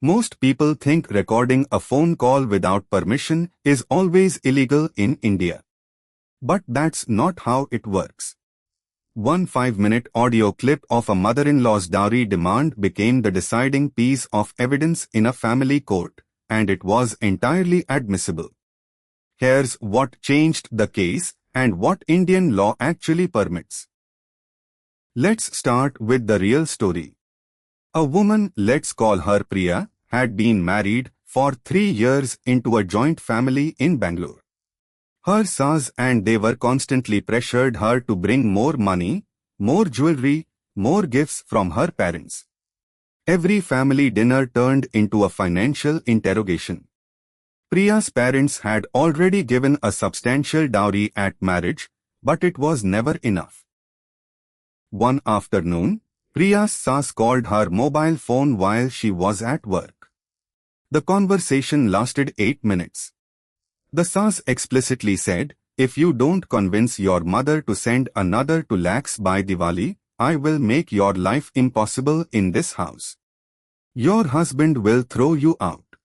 Most people think recording a phone call without permission is always illegal in India. But that's not how it works. One 5-minute audio clip of a mother-in-law's dowry demand became the deciding piece of evidence in a family court, and it was entirely admissible. Here's what changed the case and what Indian law actually permits. Let's start with the real story. A woman, let's call her Priya, had been married for 3 years into a joint family in Bangalore. Her Saas and they were constantly pressured her to bring more money, more jewelry, more gifts from her parents. Every family dinner turned into a financial interrogation. Priya's parents had already given a substantial dowry at marriage, but it was never enough. One afternoon, Priya's Saas called her mobile phone while she was at work. The conversation lasted 8 minutes. The Saas explicitly said, "If you don't convince your mother to send another 2 lakhs by Diwali, I will make your life impossible in this house. Your husband will throw you out."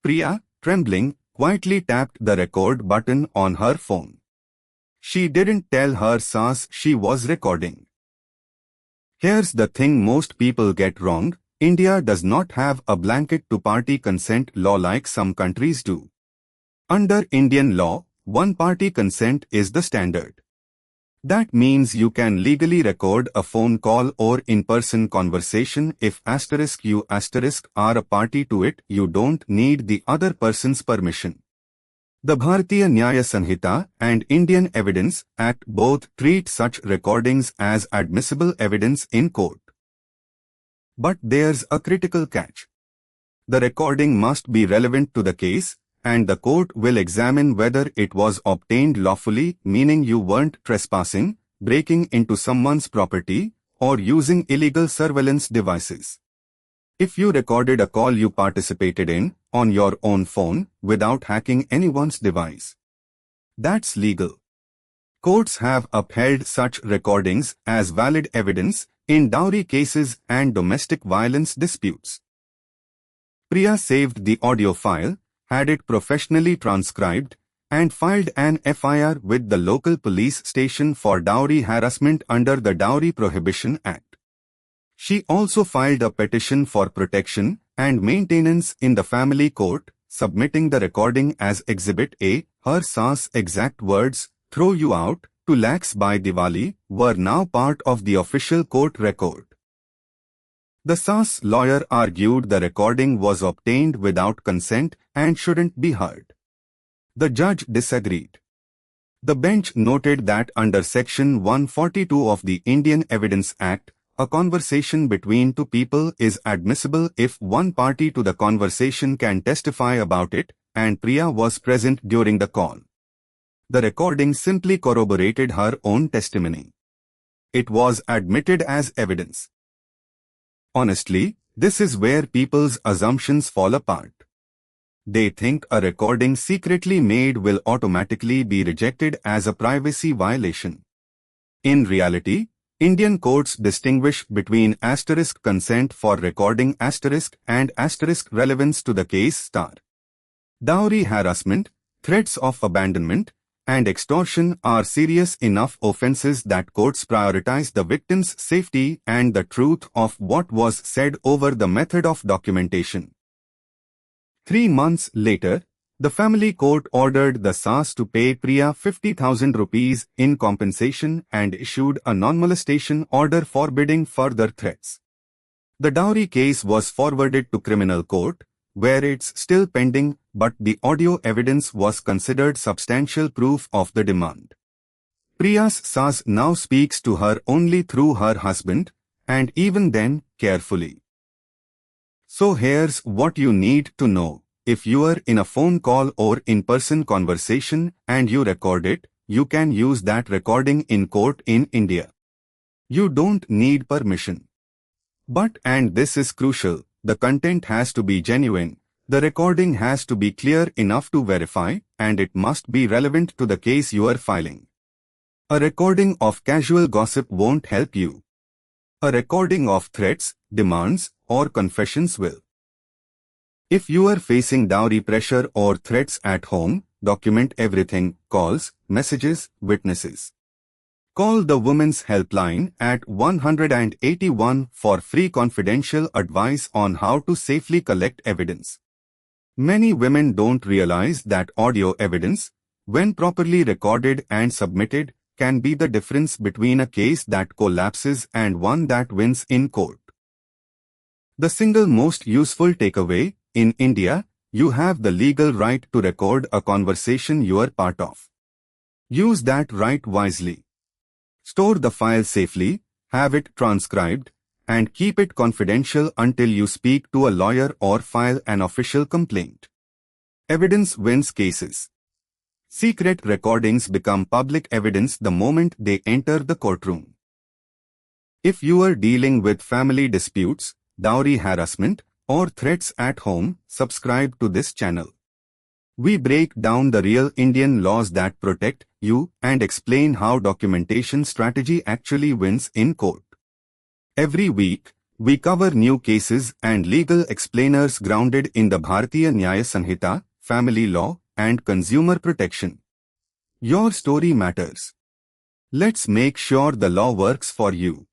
Priya, trembling, quietly tapped the record button on her phone. She didn't tell her Saas she was recording. Here's the thing most people get wrong: India does not have a blanket two-party consent law like some countries do. Under Indian law, one-party consent is the standard. That means you can legally record a phone call or in-person conversation if you are a party to it. You don't need the other person's permission. The Bharatiya Nyaya Sanhita and Indian Evidence Act both treat such recordings as admissible evidence in court. But there's a critical catch. The recording must be relevant to the case, and the court will examine whether it was obtained lawfully, meaning you weren't trespassing, breaking into someone's property, or using illegal surveillance devices. If you recorded a call you participated in, on your own phone, without hacking anyone's device, that's legal. Courts have upheld such recordings as valid evidence in dowry cases and domestic violence disputes. Priya saved the audio file, had it professionally transcribed, and filed an FIR with the local police station for dowry harassment under the Dowry Prohibition Act. She also filed a petition for protection and maintenance in the family court, submitting the recording as Exhibit A. Her Saas' exact words, "throw you out, 2 lakhs by Diwali," were now part of the official court record. The Saas lawyer argued the recording was obtained without consent and shouldn't be heard. The judge disagreed. The bench noted that under Section 142 of the Indian Evidence Act, a conversation between 2 people is admissible if one party to the conversation can testify about it, and Priya was present during the call. The recording simply corroborated her own testimony. It was admitted as evidence. Honestly, this is where people's assumptions fall apart. They think a recording secretly made will automatically be rejected as a privacy violation. In reality, Indian courts distinguish between *consent for recording and *relevance to the case*. Dowry harassment, threats of abandonment, and extortion are serious enough offenses that courts prioritize the victim's safety and the truth of what was said over the method of documentation. 3 months later, the family court ordered the Saas to pay Priya 50,000 rupees in compensation and issued a non-molestation order forbidding further threats. The dowry case was forwarded to criminal court, where it's still pending, but the audio evidence was considered substantial proof of the demand. Priya's Saas now speaks to her only through her husband, and even then, carefully. So here's what you need to know. If you are in a phone call or in-person conversation and you record it, you can use that recording in court in India. You don't need permission. But, and this is crucial, the content has to be genuine. The recording has to be clear enough to verify, and it must be relevant to the case you are filing. A recording of casual gossip won't help you. A recording of threats, demands, or confessions will. If you are facing dowry pressure or threats at home, document everything: calls, messages, witnesses. Call the Women's Helpline at 181 for free confidential advice on how to safely collect evidence. Many women don't realize that audio evidence, when properly recorded and submitted, can be the difference between a case that collapses and one that wins in court. The single most useful takeaway: in India, you have the legal right to record a conversation you are part of. Use that right wisely. Store the file safely, have it transcribed, and keep it confidential until you speak to a lawyer or file an official complaint. Evidence wins cases. Secret recordings become public evidence the moment they enter the courtroom. If you are dealing with family disputes, dowry harassment, or threats at home, subscribe to this channel. We break down the real Indian laws that protect you and explain how documentation strategy actually wins in court. Every week, we cover new cases and legal explainers grounded in the Bharatiya Nyaya Sanhita, family law, and consumer protection. Your story matters. Let's make sure the law works for you.